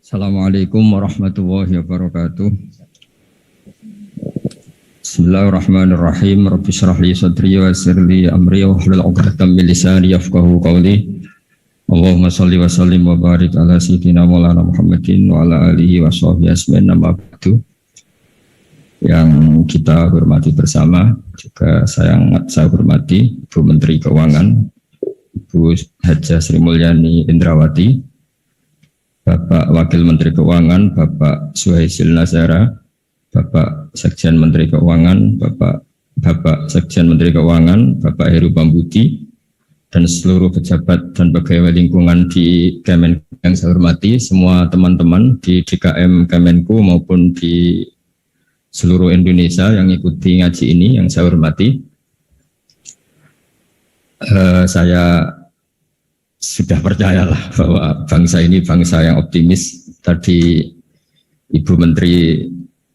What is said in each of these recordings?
Assalamualaikum warahmatullahi wabarakatuh. Bismillahirrahmanirrahim. Rabbi shrah li sadri wa yassir li amri wahlul 'uqdatam min lisani yafqahu qawli. Allahumma shalli wa sallim wa barik ala sayyidina Maulana Muhammadin wa ala alihi wa sahbihi ajmain. Amma ba'du. Yang kita hormati bersama, juga saya hormati Ibu Menteri Keuangan, Ibu Hajah Sri Mulyani Indrawati, Bapak Wakil Menteri Keuangan, Bapak Suhaisil Nazara, Bapak Sekjen Menteri Keuangan, Bapak Sekjen Menteri Keuangan, Bapak Heru Pambudi, dan seluruh pejabat dan pegawai lingkungan di Kemenku yang saya hormati, semua teman-teman di DKM Kemenku maupun di seluruh Indonesia yang ikuti ngaji ini yang saya hormati. Saya sudah percayalah bahwa bangsa ini bangsa yang optimis. Tadi Ibu Menteri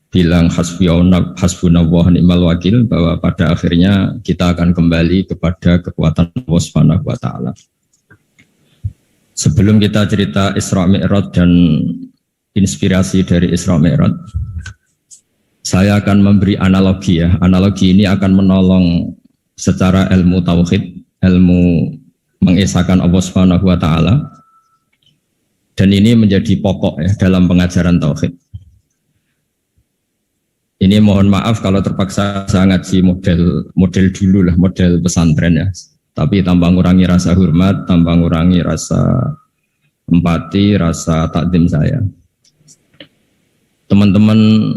bilang hasbunallah wa ni'mal wakil, bahwa pada akhirnya kita akan kembali kepada kekuatan Allah Subhanahu wa taala. Sebelum kita cerita Isra Mi'raj dan inspirasi dari Isra Mi'raj, saya akan memberi analogi ya. Analogi ini akan menolong secara ilmu tauhid, ilmu mengesahkan Allah Subhanahu wa taala, dan ini menjadi pokok ya dalam pengajaran tauhid. Ini mohon maaf kalau terpaksa saya ngaji model dulu lah, model pesantren ya. Tapi tanpa ngurangi rasa hormat, tanpa ngurangi rasa empati, rasa takdim saya. Teman-teman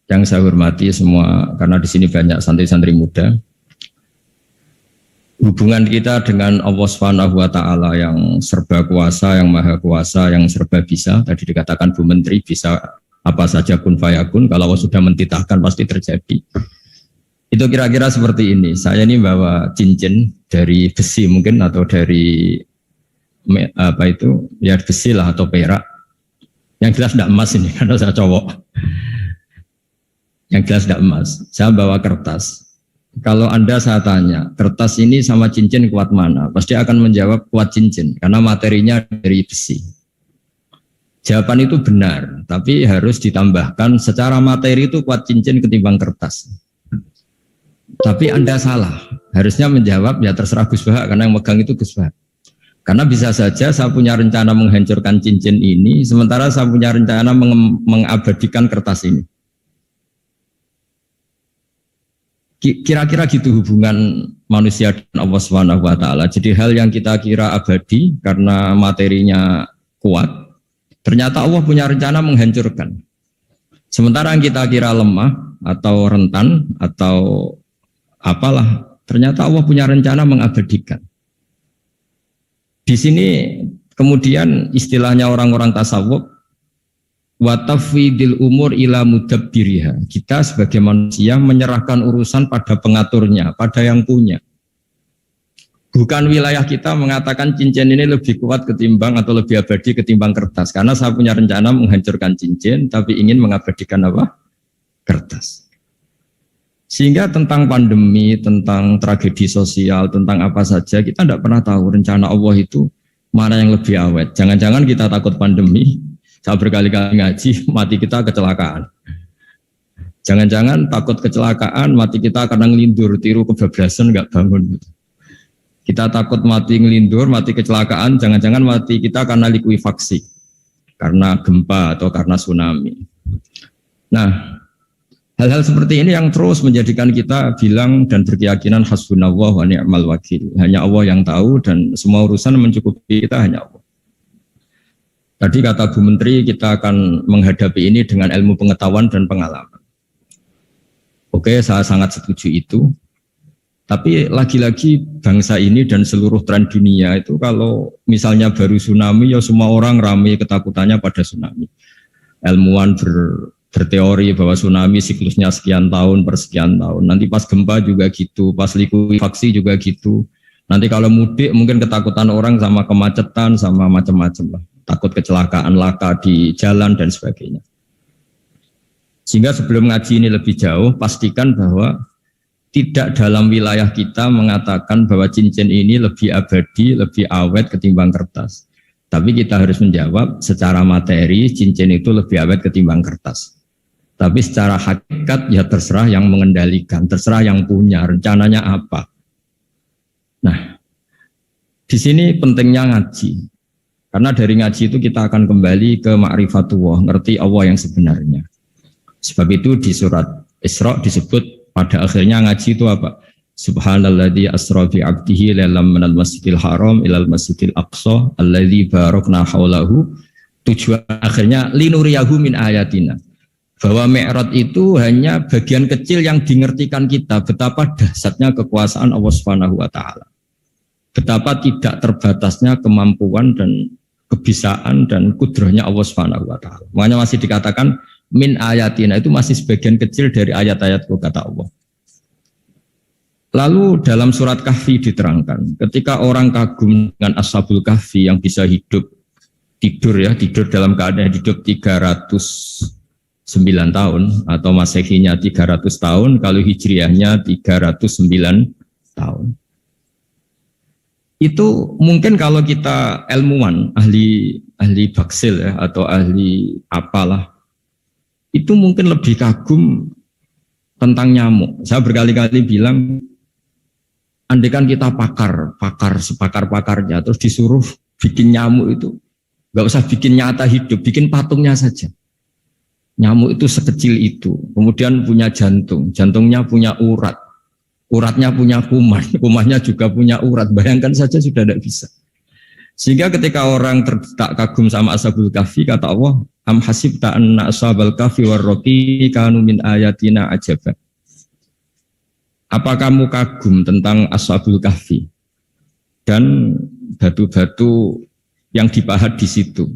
yang saya hormati semua, karena di sini banyak santri-santri muda. Hubungan kita dengan Allah Subhanahu wa taala yang serba kuasa, yang maha kuasa, yang serba bisa. Tadi dikatakan Bu Menteri bisa apa saja kun fayakun, kalau Allah sudah mentitahkan pasti terjadi. Itu kira-kira seperti ini. Saya ini bawa cincin dari besi mungkin, atau dari apa itu, ya besi lah atau perak. Yang jelas tidak emas ini karena saya cowok. Yang jelas tidak emas. Saya bawa kertas. Kalau Anda saya tanya, kertas ini sama cincin kuat mana? Pasti akan menjawab kuat cincin, karena materinya dari besi. Jawaban itu benar, tapi harus ditambahkan secara materi itu kuat cincin ketimbang kertas. Tapi Anda salah, harusnya menjawab ya terserah Gus Bahak, karena yang megang itu Gus Bahak. Karena bisa saja saya punya rencana menghancurkan cincin ini, sementara saya punya rencana mengabadikan kertas ini. Kira-kira gitu hubungan manusia dan Allah Subhanahu wa taala. Jadi hal yang kita kira abadi karena materinya kuat, ternyata Allah punya rencana menghancurkan. Sementara yang kita kira lemah atau rentan atau apalah, ternyata Allah punya rencana mengabadikan. Di sini kemudian istilahnya orang-orang tasawuf, wa tafwidil umur ila mudabbiriha. Kita sebagai manusia menyerahkan urusan pada pengaturnya, pada yang punya. Bukan wilayah kita mengatakan cincin ini lebih kuat ketimbang atau lebih abadi ketimbang kertas. Karena saya punya rencana menghancurkan cincin, tapi ingin mengabadikan apa? Kertas. Sehingga tentang pandemi, tentang tragedi sosial, tentang apa saja, kita tidak pernah tahu rencana Allah itu mana yang lebih awet. Jangan-jangan kita takut pandemi, saya berkali-kali ngaji, mati kita kecelakaan. Jangan-jangan takut kecelakaan, mati kita karena ngelindur, tiru kebablasan, nggak bangun. Kita takut mati ngelindur, mati kecelakaan, jangan-jangan mati kita karena likuifaksi, karena gempa atau karena tsunami. Nah, hal-hal seperti ini yang terus menjadikan kita bilang dan berkeyakinan hasbunallah wa ni'mal wakil. Hanya Allah yang tahu dan semua urusan mencukupi kita hanya Allah. Tadi kata Bu Menteri, kita akan menghadapi ini dengan ilmu pengetahuan dan pengalaman. Oke, saya sangat setuju itu. Tapi lagi-lagi bangsa ini dan seluruh tren dunia itu kalau misalnya baru tsunami, ya semua orang ramai ketakutannya pada tsunami. Ilmuwan berteori bahwa tsunami siklusnya sekian tahun per sekian tahun. Nanti pas gempa juga gitu, pas likuifaksi juga gitu. Nanti kalau mudik mungkin ketakutan orang sama kemacetan, sama macam-macam lah. Takut kecelakaan laka di jalan dan sebagainya. Sehingga sebelum ngaji ini lebih jauh, pastikan bahwa tidak dalam wilayah kita mengatakan bahwa cincin ini lebih abadi, lebih awet ketimbang kertas. Tapi kita harus menjawab secara materi cincin itu lebih awet ketimbang kertas. Tapi secara hakikat ya terserah yang mengendalikan, terserah yang punya rencananya apa. Nah, di sini pentingnya ngaji. Karena dari ngaji itu kita akan kembali ke ma'rifatullah, ngerti Allah yang sebenarnya. Sebab itu di surat Isra disebut pada akhirnya ngaji itu apa? Subhanalladzi asra bi 'abdihi lailam minal masjidil haram ilal masjidil aqsa alladzi barakna haulahu. Tujuan akhirnya linuriyahu min ayatina. Bahwa Mi'raj itu hanya bagian kecil yang dingertikan kita betapa dahsyatnya kekuasaan Allah Subhanahu wa taala. Betapa tidak terbatasnya kemampuan dan kebisaan dan kudrahnya Allah Subhanahu wa taala. Makanya masih dikatakan min ayatina, itu masih sebagian kecil dari ayat-ayatku kata Allah. Lalu dalam surat Kahfi diterangkan, ketika orang kagum dengan Ashabul Kahfi yang bisa hidup, tidur dalam keadaan hidup 309 tahun, atau Masehinya 300 tahun, kalau Hijriahnya 309 tahun. Itu mungkin kalau kita ilmuwan, ahli baksil atau ahli apalah, itu mungkin lebih kagum tentang nyamuk. Saya berkali-kali bilang, andaikan kita sepakar-pakarnya, terus disuruh bikin nyamuk itu, nggak usah bikin nyata hidup, bikin patungnya saja. Nyamuk itu sekecil itu, kemudian punya jantung, jantungnya punya urat, uratnya punya kuman, kumannya juga punya urat. Bayangkan saja sudah tidak bisa. Sehingga ketika orang tak kagum sama Ashabul Kahfi, kata Allah, am hasibta anna ashabal kahfi warraqi kanu min ayatina ajaban. Apa kamu kagum tentang Ashabul Kahfi dan batu-batu yang dipahat di situ?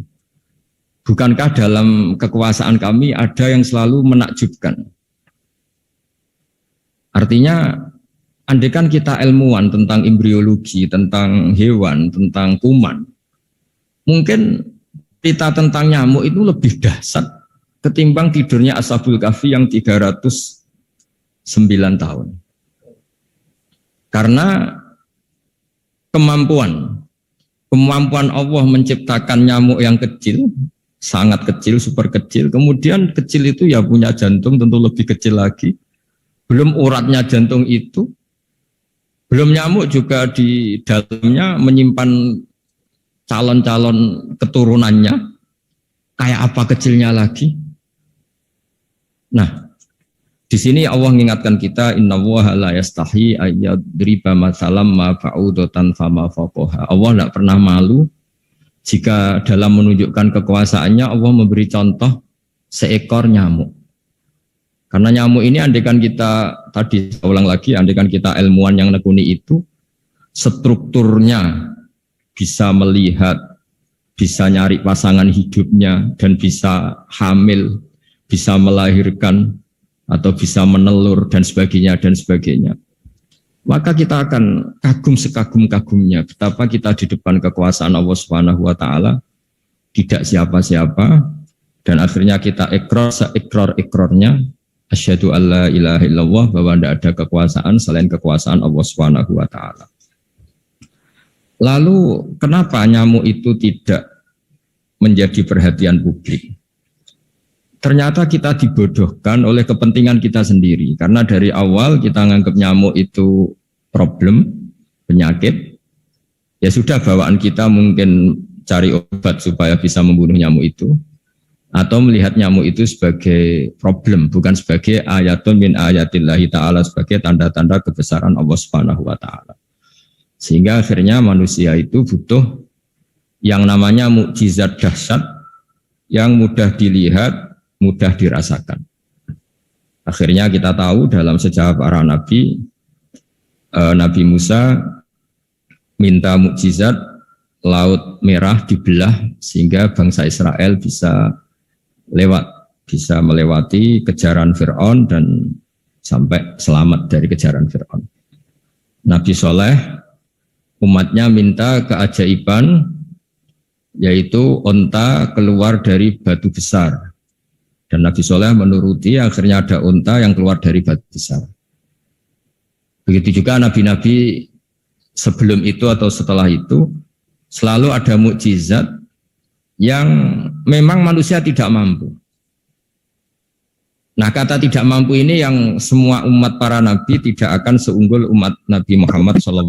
Bukankah dalam kekuasaan kami ada yang selalu menakjubkan? Artinya, andaikan kita ilmuwan tentang embriologi, tentang hewan, tentang kuman, mungkin cerita tentang nyamuk itu lebih dahsyat ketimbang tidurnya Ashabul Kahfi yang 309 tahun. Karena kemampuan Allah menciptakan nyamuk yang kecil, sangat kecil, super kecil, kemudian kecil itu ya punya jantung tentu lebih kecil lagi, belum uratnya jantung itu, belum nyamuk juga di dalamnya menyimpan calon-calon keturunannya, kayak apa kecilnya lagi. Nah, di sini Allah mengingatkan kita, innallaha la yastahi ayyadriba matsalam ma fa'udatan fama faqaha. Allah tidak pernah malu jika dalam menunjukkan kekuasaannya Allah memberi contoh seekor nyamuk. Karena nyamuk ini andaikan kita, tadi saya ulang lagi, andaikan kita ilmuwan yang nekuni itu, strukturnya bisa melihat, bisa nyari pasangan hidupnya, dan bisa hamil, bisa melahirkan, atau bisa menelur dan sebagainya, maka kita akan kagum sekagum-kagumnya betapa kita di depan kekuasaan Allah Subhanahu wa taala tidak siapa-siapa, dan akhirnya kita ikrar-ikrarnya asyhadu alla ilaha illallah, bahwa tidak ada kekuasaan selain kekuasaan Allah Subhanahu wa taala. Lalu kenapa nyamuk itu tidak menjadi perhatian publik? Ternyata kita dibodohkan oleh kepentingan kita sendiri. Karena dari awal kita nganggap nyamuk itu problem, penyakit. Ya sudah, bawaan kita mungkin cari obat supaya bisa membunuh nyamuk itu. Atau melihat nyamuk itu sebagai problem, bukan sebagai ayatun min ayatillahi ta'ala, sebagai tanda-tanda kebesaran Allah Subhanahu wa ta'ala. Sehingga akhirnya manusia itu butuh yang namanya mukjizat dahsyat yang mudah dilihat, mudah dirasakan. Akhirnya kita tahu dalam sejarah para nabi, Nabi Musa minta mukjizat Laut Merah dibelah sehingga bangsa Israel bisa melewati kejaran Fir'aun dan sampai selamat dari kejaran Fir'aun. Nabi Soleh umatnya minta keajaiban, yaitu onta keluar dari batu besar. Dan Nabi Soleh menuruti, akhirnya ada unta yang keluar dari batu besar. Begitu juga nabi-nabi sebelum itu atau setelah itu, selalu ada mukjizat yang memang manusia tidak mampu. Nah, kata tidak mampu ini yang semua umat para nabi tidak akan seunggul umat Nabi Muhammad SAW.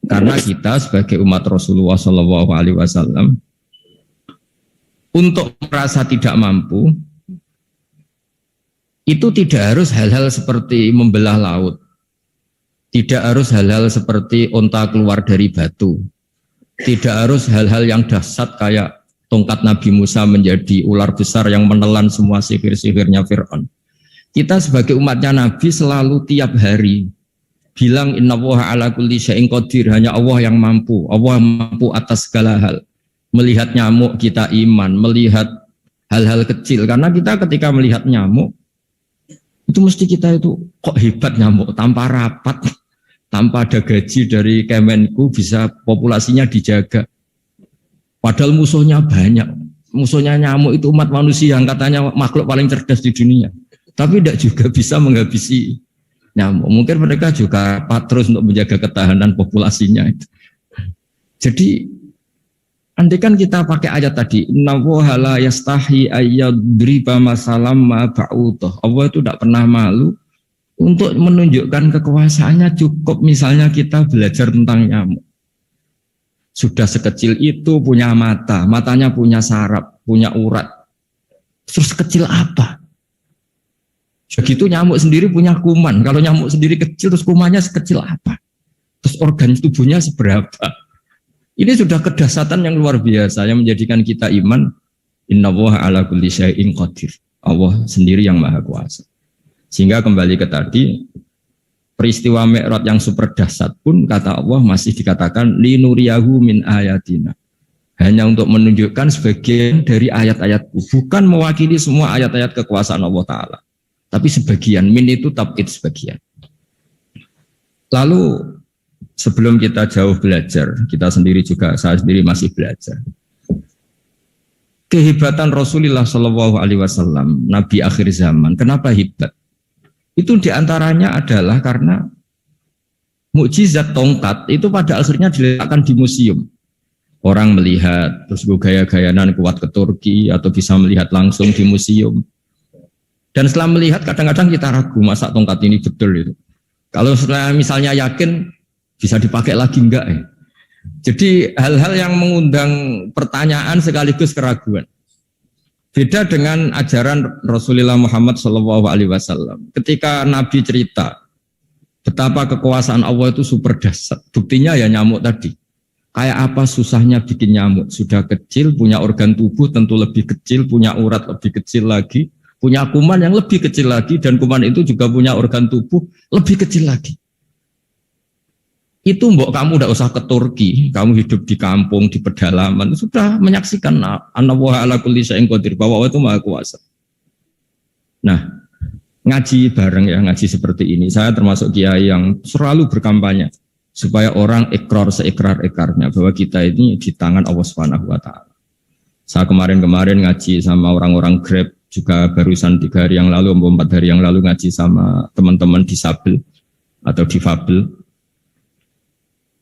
Karena kita sebagai umat Rasulullah SAW untuk merasa tidak mampu itu tidak harus hal-hal seperti membelah laut, tidak harus hal-hal seperti onta keluar dari batu, tidak harus hal-hal yang dahsyat kayak tongkat Nabi Musa menjadi ular besar yang menelan semua sihir-sihirnya Fir'aun. Kita sebagai umatnya Nabi selalu tiap hari bilang innallaha ala kulli syai'in qadir, hanya Allah yang mampu. Allah mampu atas segala hal. Melihat nyamuk kita iman, melihat hal-hal kecil. Karena kita ketika melihat nyamuk itu mesti kita itu kok hebat nyamuk tanpa rapat, tanpa ada gaji dari Kemenku bisa populasinya dijaga. Padahal musuhnya banyak. Musuhnya nyamuk itu umat manusia yang katanya makhluk paling cerdas di dunia. Tapi tidak juga bisa menghabisi nyamuk. Mungkin mereka juga terus untuk menjaga ketahanan populasinya. Jadi, andai kan kita pakai ayat tadi, innallaha la yastahi ayyadriba masalam ma ba'udah. Allah itu tidak pernah malu untuk menunjukkan kekuasaannya. Cukup misalnya kita belajar tentang nyamuk. Sudah sekecil itu punya mata, matanya punya saraf, punya urat. Terus kecil apa? Begitu nyamuk sendiri punya kuman. Kalau nyamuk sendiri kecil, terus kumannya sekecil apa? Terus organ tubuhnya seberapa? Ini sudah kedahsyatan yang luar biasa yang menjadikan kita iman. Innallaha ala kulli syai'in qadir. Allah sendiri yang maha kuasa. Sehingga kembali ke tadi, peristiwa Mi'raj yang super dahsyat pun kata Allah masih dikatakan linuriyahu min ayatina. Hanya untuk menunjukkan sebagian dari ayat-ayatku, bukan mewakili semua ayat-ayat kekuasaan Allah Ta'ala. Tapi sebagian, min itu tab'id sebagian. Lalu sebelum kita jauh belajar, kita sendiri juga, saya sendiri masih belajar. Kehebatan Rasulullah SAW, Nabi akhir zaman, kenapa hebat? Itu diantaranya adalah karena mukjizat tongkat itu pada akhirnya diletakkan di museum. Orang melihat, terus gaya-gayanan kuat ke Turki atau bisa melihat langsung di museum. Dan setelah melihat kadang-kadang kita ragu, masa tongkat ini betul itu. Kalau misalnya yakin, bisa dipakai lagi enggak ya? Jadi hal-hal yang mengundang pertanyaan sekaligus keraguan. Beda dengan ajaran Rasulullah Muhammad SAW. Ketika Nabi cerita betapa kekuasaan Allah itu super dahsyat. Buktinya ya nyamuk tadi. Kayak apa susahnya bikin nyamuk. Sudah kecil, punya organ tubuh tentu lebih kecil, punya urat lebih kecil lagi, punya kuman yang lebih kecil lagi, dan kuman itu juga punya organ tubuh lebih kecil lagi. Itu mbok kamu tidak usah ke Turki, kamu hidup di kampung, di pedalaman, sudah menyaksikan Anallaha ala kulli syai'in qadir, bahwa Allah itu maha kuasa. Nah, ngaji bareng ya, ngaji seperti ini. Saya termasuk kiai yang selalu berkampanye supaya orang ikrar seikrar-ikrarnya bahwa kita ini di tangan Allah Subhanahu wa taala. Saya kemarin-kemarin ngaji sama orang-orang Grab, juga barusan 3 hari yang lalu, 4 hari yang lalu ngaji sama teman-teman disabel atau difabel.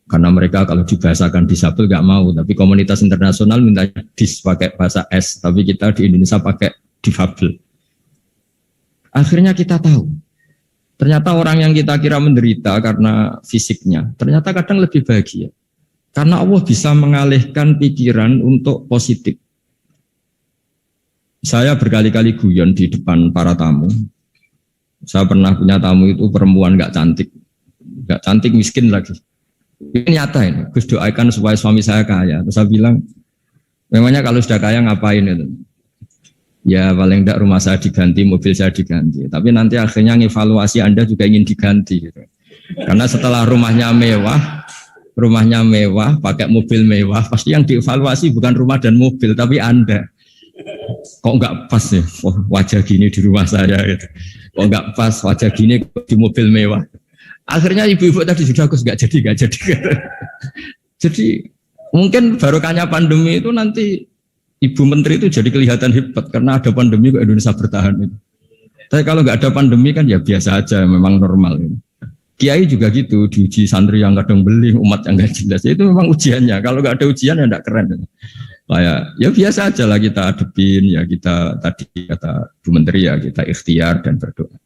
Karena mereka kalau dibahasakan disabel gak mau, tapi komunitas internasional minta dis pakai bahasa S, tapi kita di Indonesia pakai difabel. Akhirnya kita tahu, ternyata orang yang kita kira menderita karena fisiknya, ternyata kadang lebih bahagia. Karena Allah bisa mengalihkan pikiran untuk positif. Saya berkali-kali guyon di depan para tamu. Saya pernah punya tamu itu perempuan gak cantik miskin lagi. Ini nyata ini, Gus doakan supaya suami saya kaya. Terus saya bilang, memangnya kalau sudah kaya ngapain itu? Ya paling tidak rumah saya diganti, mobil saya diganti. Tapi nanti akhirnya evaluasi Anda juga ingin diganti. Gitu. Karena setelah rumahnya mewah, pakai mobil mewah, pasti yang dievaluasi bukan rumah dan mobil, tapi Anda. Kok enggak pas ya, wajah gini di rumah saya gitu. Kok enggak pas wajah gini di mobil mewah. Akhirnya ibu-ibu tadi sudah aku enggak jadi. Jadi mungkin barokahnya pandemi itu nanti Ibu Menteri itu jadi kelihatan hebat karena ada pandemi kok Indonesia bertahan itu. Tapi kalau enggak ada pandemi kan ya biasa aja, memang normal gitu. Kiai juga gitu, diuji santri yang kadang beling, umat yang enggak jelas. Itu memang ujiannya. Kalau enggak ada ujian ya enggak keren. Kayak ya biasa aja lah kita adepin, ya kita tadi kata Bu Menteri ya kita ikhtiar dan berdoa.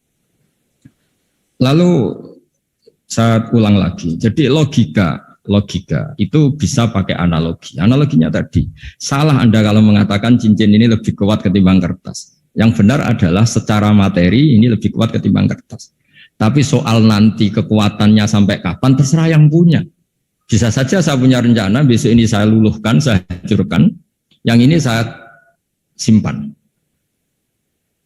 Lalu saya ulang lagi, jadi logika itu bisa pakai analogi. Analoginya tadi, salah Anda kalau mengatakan cincin ini lebih kuat ketimbang kertas. Yang benar adalah secara materi ini lebih kuat ketimbang kertas. Tapi soal nanti kekuatannya sampai kapan terserah yang punya. Bisa saja saya punya rencana, besok ini saya luluhkan, saya hancurkan, yang ini saya simpan.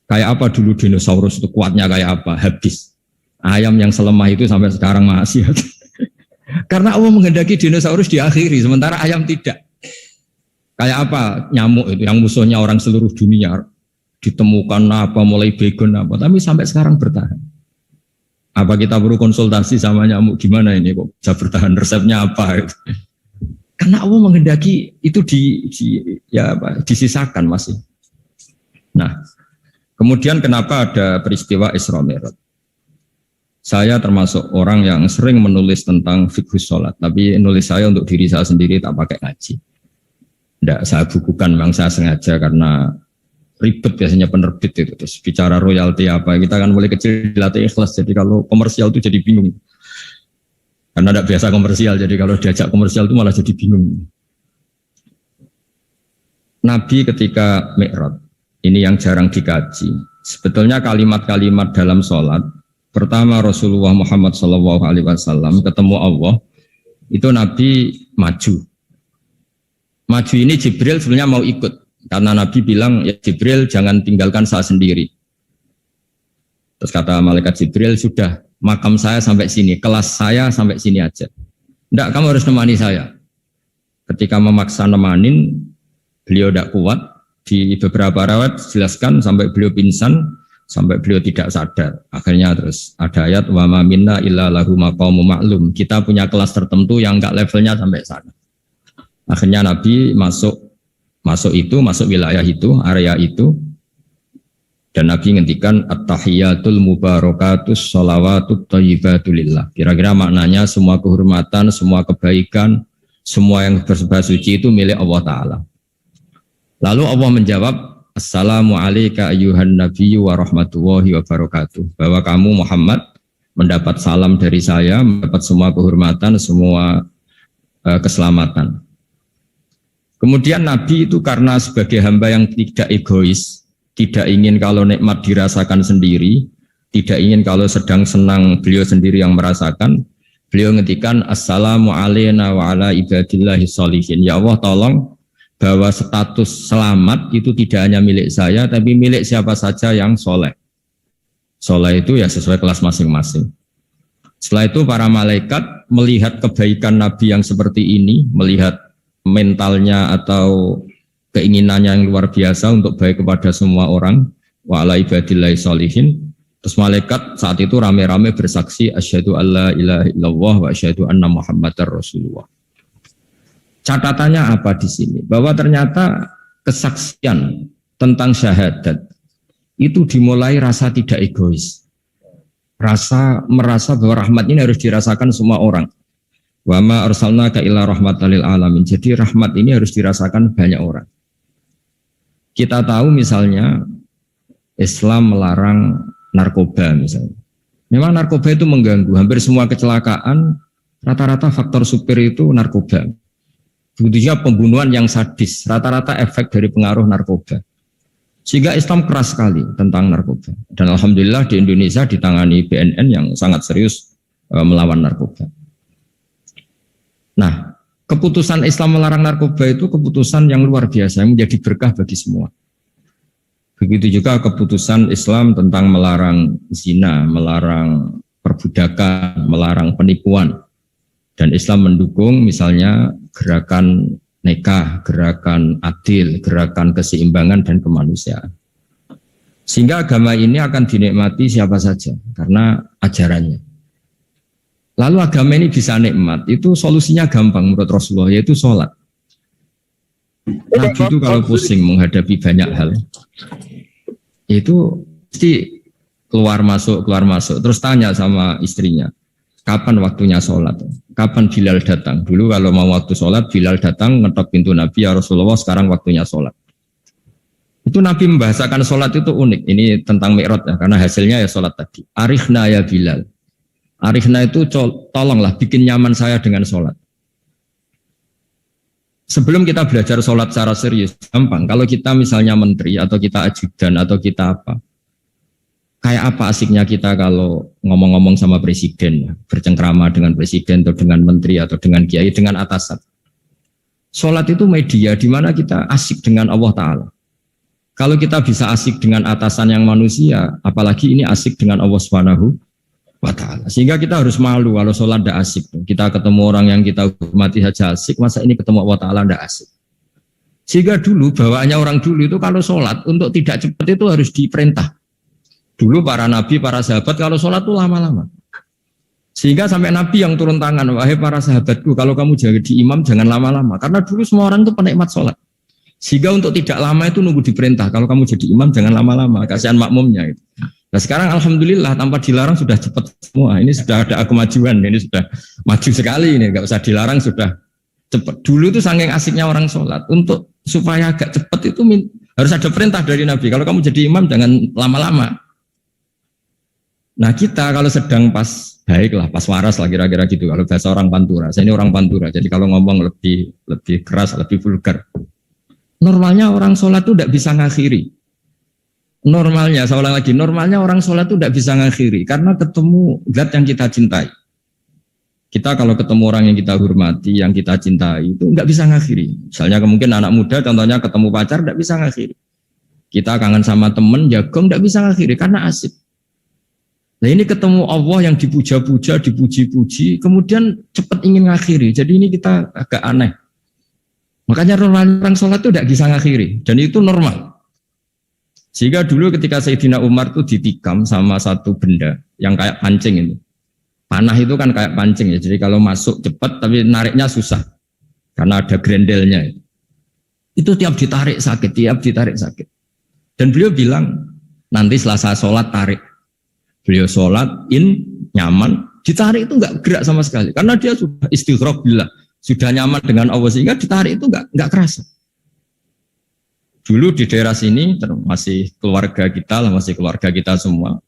Kayak apa dulu dinosaurus itu kuatnya kayak apa? Habis. Ayam yang selemah itu sampai sekarang masih. Karena Allah menghendaki dinosaurus diakhiri, sementara ayam tidak. Kayak apa nyamuk itu, yang musuhnya orang seluruh dunia, ditemukan apa, mulai begon apa, tapi sampai sekarang bertahan. Apa kita perlu konsultasi sama nyamuk gimana ini kok bisa bertahan, resepnya apa? Karena Allah menghendaki itu disisakan masih. Nah, kemudian kenapa ada peristiwa Isra Mi'raj? Saya termasuk orang yang sering menulis tentang fikih sholat, tapi nulis saya untuk diri saya sendiri tak pakai ngaji. Tidak, saya bukukan, memang saya sengaja karena ribet biasanya penerbit itu. Terus bicara royalti apa, kita kan mulai kecil dilatih ikhlas, jadi kalau komersial itu jadi bingung. Karena tidak biasa komersial, jadi kalau diajak komersial itu malah jadi bingung. Nabi ketika Mi'raj, ini yang jarang dikaji. Sebetulnya kalimat-kalimat dalam sholat, pertama Rasulullah Muhammad SAW ketemu Allah, itu Nabi maju. Maju ini Jibril sebenarnya mau ikut, karena Nabi bilang, ya Jibril jangan tinggalkan saya sendiri. Terus kata malaikat Jibril, sudah makam saya sampai sini, kelas saya sampai sini aja. Tidak, kamu harus nemani saya. Ketika memaksa nemanin, beliau tidak kuat. Di beberapa rawat jelaskan sampai beliau pingsan, sampai beliau tidak sadar. Akhirnya terus ada ayat, wa ma minna illa lahu maqamun ma'lum. Kita punya kelas tertentu yang enggak levelnya sampai sana. Akhirnya Nabi masuk wilayah itu, area itu, dan Nabi ngendikan at-tahiyatul mubarakatus sholawatut thayyibatulillah. Kira-kira maknanya semua kehormatan, semua kebaikan, semua yang bersembah suci itu milik Allah Ta'ala. Lalu Allah menjawab, assalamu alayka ayyuhan nabiyyu wa rahmatullahi wa barakatuh. Bahwa kamu Muhammad mendapat salam dari saya, mendapat semua kehormatan, semua keselamatan. Kemudian Nabi itu karena sebagai hamba yang tidak egois, tidak ingin kalau nikmat dirasakan sendiri, tidak ingin kalau sedang senang beliau sendiri yang merasakan, beliau ngendikan assalamu alayna wa ala ibadillahi sholihin. Ya Allah tolong bahwa status selamat itu tidak hanya milik saya, tapi milik siapa saja yang soleh. Soleh itu ya sesuai kelas masing-masing. Setelah itu para malaikat melihat kebaikan Nabi yang seperti ini, melihat mentalnya atau keinginannya yang luar biasa untuk baik kepada semua orang, wa ala ibadillahi sholihin. Terus malaikat saat itu rame-rame bersaksi asyhadu alla ilaha illallah wa asyhadu anna muhammadar rasulullah. Catatannya apa di sini? Bahwa ternyata kesaksian tentang syahadat itu dimulai rasa tidak egois. Merasa bahwa rahmat ini harus dirasakan semua orang. Wa ma arsalnaka illa rahmatan lil alamin. Jadi rahmat ini harus dirasakan banyak orang. Kita tahu misalnya Islam melarang narkoba misalnya. Memang narkoba itu mengganggu. Hampir semua kecelakaan rata-rata faktor supir itu narkoba. Begitu juga pembunuhan yang sadis, rata-rata efek dari pengaruh narkoba. Sehingga Islam keras sekali tentang narkoba. Dan alhamdulillah di Indonesia ditangani BNN yang sangat serius melawan narkoba. Nah, keputusan Islam melarang narkoba itu keputusan yang luar biasa, yang menjadi berkah bagi semua. Begitu juga keputusan Islam tentang melarang zina, melarang perbudakan, melarang penipuan. Dan Islam mendukung misalnya gerakan nikah, gerakan adil, gerakan keseimbangan dan kemanusiaan. Sehingga agama ini akan dinikmati siapa saja karena ajarannya. Lalu agama ini bisa nikmat, itu solusinya gampang menurut Rasulullah, yaitu sholat. Nabi itu kalau pusing menghadapi banyak hal, itu pasti keluar masuk, terus tanya sama istrinya, Kapan waktunya sholat? Kapan Bilal datang? Dulu kalau mau waktu sholat, Bilal datang ngetok pintu Nabi, ya Rasulullah sekarang waktunya sholat. Itu Nabi membahasakan sholat itu unik. Ini tentang Mi'raj ya, karena hasilnya ya sholat tadi. Arikhna ya Bilal. Arikhna itu tolonglah bikin nyaman saya dengan sholat. Sebelum kita belajar sholat secara serius, gampang. Kalau kita misalnya menteri atau kita ajudan atau kita apa, kayak apa asiknya kita kalau ngomong-ngomong sama presiden, bercengkrama dengan presiden atau dengan menteri atau dengan kiai, dengan atasan. Sholat itu media di mana kita asik dengan Allah Ta'ala. Kalau kita bisa asik dengan atasan yang manusia, apalagi ini asik dengan Allah Subhanahu wa Ta'ala. Sehingga kita harus malu kalau sholat tidak asik. Kita ketemu orang yang kita hormati saja asik, masa ini ketemu Allah Ta'ala tidak asik. Sehingga dulu, bawaannya orang dulu itu kalau sholat, untuk tidak cepat itu harus diperintah. Dulu para nabi, para sahabat kalau sholat itu lama-lama. Sehingga sampai nabi yang turun tangan, wahai para sahabatku, kalau kamu jadi imam jangan lama-lama. Karena dulu semua orang itu penikmat sholat. Sehingga untuk tidak lama itu nunggu diperintah. Kalau kamu jadi imam jangan lama-lama, kasihan makmumnya. Gitu. Nah sekarang alhamdulillah tanpa dilarang sudah cepat semua. Ini sudah ada kemajuan, ini sudah maju sekali ini. Nggak usah dilarang sudah cepat. Dulu itu saking asiknya orang sholat. Untuk supaya agak cepat itu harus ada perintah dari Nabi. Kalau kamu jadi imam jangan lama-lama. Nah kita kalau sedang pas baik lah, pas waras lah kira-kira gitu. Kalau bahasa orang Pantura, saya ini orang Pantura. Jadi kalau ngomong lebih keras, lebih vulgar. Normalnya orang sholat itu tidak bisa ngakhiri. Normalnya, saya ulang lagi, normalnya orang sholat itu tidak bisa ngakhiri. Karena ketemu zat yang kita cintai. Kita kalau ketemu orang yang kita hormati, yang kita cintai, itu nggak bisa ngakhiri. Misalnya mungkin anak muda, contohnya ketemu pacar, tidak bisa ngakhiri. Kita kangen sama temen, jagong, tidak bisa ngakhiri, karena asik. Nah ini ketemu Allah yang dipuja-puja, dipuji-puji, kemudian cepat ingin ngakhiri. Jadi ini kita agak aneh. Makanya orang sholat itu tidak bisa ngakhiri. Dan itu normal. Sehingga dulu ketika Sayyidina Umar itu ditikam sama satu benda yang kayak pancing itu. Panah itu kan kayak pancing ya. Jadi kalau masuk cepat tapi nariknya susah. Karena ada grendelnya. Itu tiap ditarik sakit. Dan beliau bilang, nanti setelah saya sholat tarik. Beliau sholat, nyaman. Ditarik itu enggak gerak sama sekali. Karena dia sudah istighraq billah. Sudah nyaman dengan Allah sehingga ditarik itu enggak kerasa. Dulu di daerah sini masih keluarga kita lah, masih keluarga kita semua.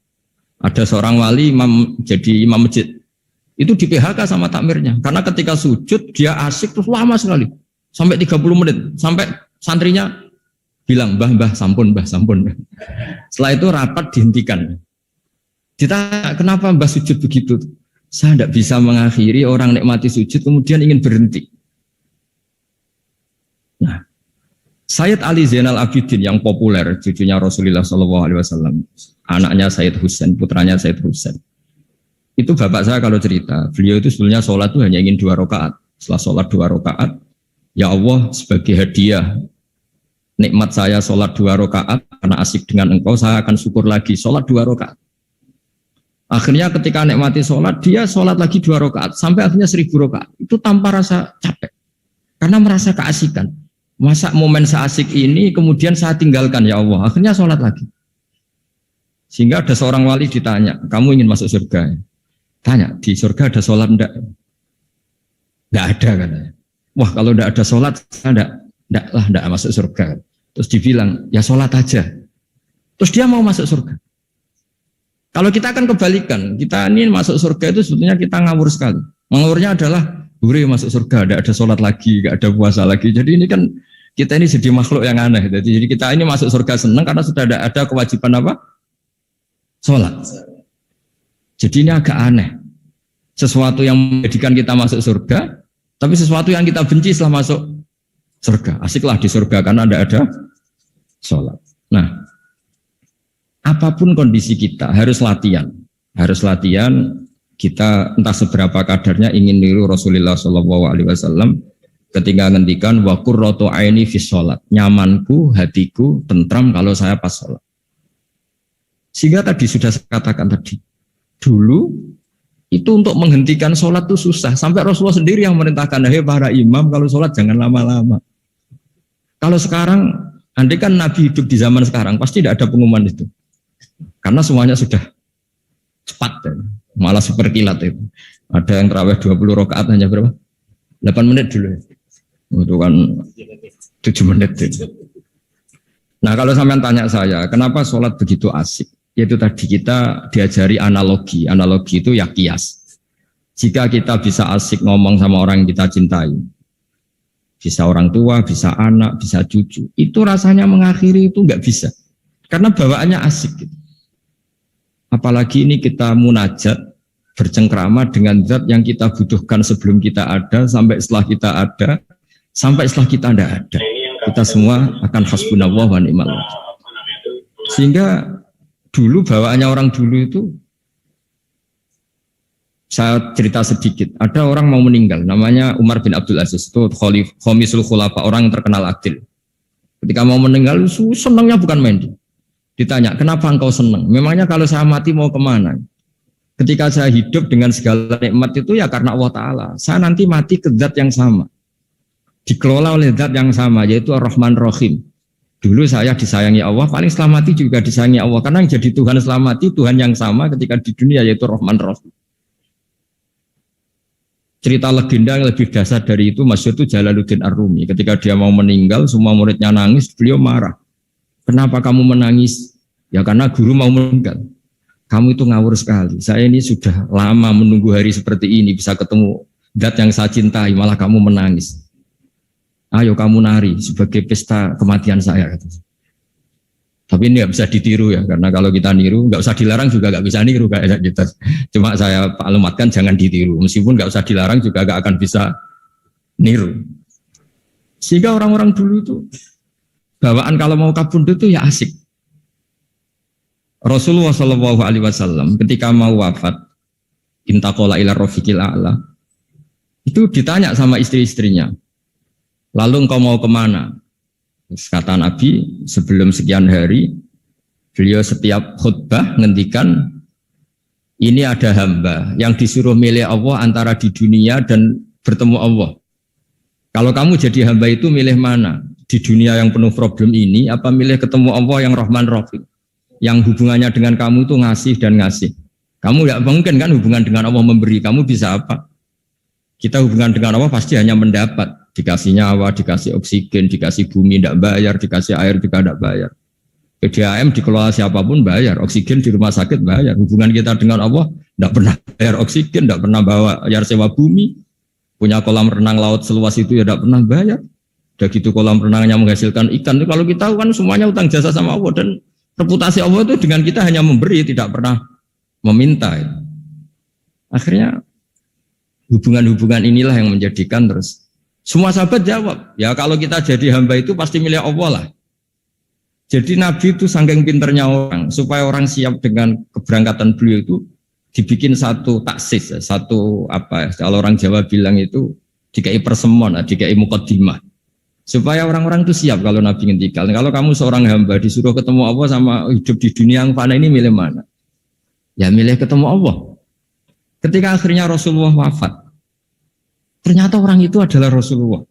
Ada seorang wali jadi imam masjid. Itu di PHK sama takmirnya. Karena ketika sujud dia asik terus lama sekali. Sampai 30 menit. Sampai santrinya bilang, Mbah, sampun. Setelah itu rapat dihentikan. Ditanya, kenapa Mbah sujud begitu? Saya tidak bisa mengakhiri orang nikmati sujud kemudian ingin berhenti. Nah, Sayyid Ali Zainal Abidin yang populer, cucunya Rasulullah SAW, anaknya Sayyid Husain, putranya Sayyid Husain. Itu bapak saya kalau cerita, beliau itu sebetulnya sholat itu hanya ingin 2 rakaat. Setelah sholat 2 rakaat, ya Allah sebagai hadiah nikmat saya sholat 2 rakaat karena asik dengan engkau, saya akan syukur lagi sholat 2 rakaat. Akhirnya ketika nikmati sholat, dia sholat lagi 2 rakaat sampai akhirnya 1000 rakaat. Itu tanpa rasa capek, karena merasa keasikan. Masa momen seasik ini kemudian saya tinggalkan ya Allah. Akhirnya sholat lagi. Sehingga ada seorang wali ditanya, kamu ingin masuk surga? Tanya, di surga ada sholat enggak? Enggak ada katanya. Wah kalau enggak ada sholat, saya enggak masuk surga. Terus dibilang, ya sholat aja. Terus dia mau masuk surga. Kalau kita akan kebalikan, kita ini masuk surga itu sebetulnya kita ngawur sekali. Ngawurnya adalah, hore masuk surga, tidak ada sholat lagi, tidak ada puasa lagi. Jadi ini kan, kita ini jadi makhluk yang aneh. Jadi kita ini masuk surga senang karena sudah ada kewajiban apa? Sholat. Jadi ini agak aneh. Sesuatu yang menjadikan kita masuk surga, tapi sesuatu yang kita benci setelah masuk surga. Asiklah di surga karena tidak ada sholat. Nah, apapun kondisi kita harus latihan. Harus latihan kita entah seberapa kadarnya ingin niru Rasulullah SAW ketika ngendikan wa qurratu aini fi sholat. Nyamanku, hatiku tentram kalau saya pas sholat. Sehingga tadi sudah saya katakan tadi. Dulu itu untuk menghentikan sholat itu susah. Sampai Rasulullah sendiri yang merintahkan, hai para imam kalau sholat jangan lama-lama. Kalau sekarang, andai kan Nabi hidup di zaman sekarang, pasti tidak ada pengumuman itu. Karena semuanya sudah cepat, malah super kilat itu. Ada yang terawih 20 rakaat hanya berapa? 8 menit dulu. Itu kan 7 menit. Nah kalau sampean tanya saya, kenapa sholat begitu asik? Yaitu tadi kita diajari analogi. Analogi itu ya kias. Jika kita bisa asik ngomong sama orang yang kita cintai, bisa orang tua, bisa anak, bisa cucu, itu rasanya mengakhiri itu nggak bisa. Karena bawaannya asik. Gitu. Apalagi ini kita munajat, bercengkrama dengan zat yang kita butuhkan sebelum kita ada, sampai setelah kita ada, sampai setelah kita tidak ada. Kita semua akan hasbunallah wa ni'mal wakil. Sehingga dulu bawaannya orang dulu itu, saya cerita sedikit. Ada orang mau meninggal, namanya Umar bin Abdul Aziz, itu Khomisul Khulafa, orang yang terkenal adil. Ketika mau meninggal, senangnya bukan main. Ditanya, kenapa engkau senang? Memangnya kalau saya mati mau kemana? Ketika saya hidup dengan segala nikmat itu ya karena Allah Ta'ala. Saya nanti mati ke zat yang sama. Dikelola oleh zat yang sama, yaitu Ar-Rahman Rahim. Dulu saya disayangi Allah, paling setelah mati juga disayangi Allah. Karena yang jadi Tuhan setelah mati, Tuhan yang sama ketika di dunia, yaitu Rahman Rahim. Cerita legenda yang lebih dasar dari itu, masyhur itu Jalaluddin Ar-Rumi. Ketika dia mau meninggal, semua muridnya nangis, beliau marah. Kenapa kamu menangis? Ya karena guru mau meninggal. Kamu itu ngawur sekali. Saya ini sudah lama menunggu hari seperti ini, bisa ketemu zat yang saya cintai, malah kamu menangis. Ayo kamu nari sebagai pesta kematian saya. Tapi ini nggak bisa ditiru ya, karena kalau kita niru, nggak usah dilarang juga nggak bisa niru kayak kita. Cuma saya maklumatkan jangan ditiru, meskipun nggak usah dilarang juga nggak akan bisa niru. Sehingga orang-orang dulu itu bawaan kalau mau kabundut itu ya asik. Rasulullah Shallallahu Alaihi Wasallam ketika mau wafat, intaqala ila rafiqil a'la, itu ditanya sama istri-istrinya. Lalu engkau mau kemana? Kata Nabi, sebelum sekian hari, beliau setiap khutbah ngendikan, ini ada hamba yang disuruh milih Allah antara di dunia dan bertemu Allah. Kalau kamu jadi hamba itu milih mana? Di dunia yang penuh problem ini, apa milih ketemu Allah yang Rahman Rahim? Yang hubungannya dengan kamu itu ngasih dan ngasih. Kamu nggak mungkin kan hubungan dengan Allah memberi, kamu bisa apa? Kita hubungan dengan Allah pasti hanya mendapat. Dikasih nyawa, dikasih oksigen, dikasih bumi tidak bayar, dikasih air juga tidak bayar. PDAM dikelola siapapun bayar, oksigen di rumah sakit bayar. Hubungan kita dengan Allah tidak pernah bayar oksigen, tidak pernah bayar sewa bumi. Punya kolam renang laut seluas itu ya tidak pernah bayar. Udah gitu kolam renangnya menghasilkan ikan. Kalau kita tahu kan semuanya utang jasa sama Allah, dan reputasi Allah itu dengan kita hanya memberi, tidak pernah meminta. Akhirnya hubungan-hubungan inilah yang menjadikan terus semua sahabat jawab, ya kalau kita jadi hamba itu pasti milih Allah lah. Jadi Nabi itu saking pinternya orang, supaya orang siap dengan keberangkatan beliau itu dibikin satu taksis, satu apa ya, kalau orang Jawa bilang itu dikai persemon, dikai mukaddimah. Supaya orang-orang itu siap kalau Nabi ngendikan. Kalau kamu seorang hamba disuruh ketemu Allah sama hidup di dunia yang fana ini, milih mana? Ya milih ketemu Allah. Ketika akhirnya Rasulullah wafat, ternyata orang itu adalah Rasulullah.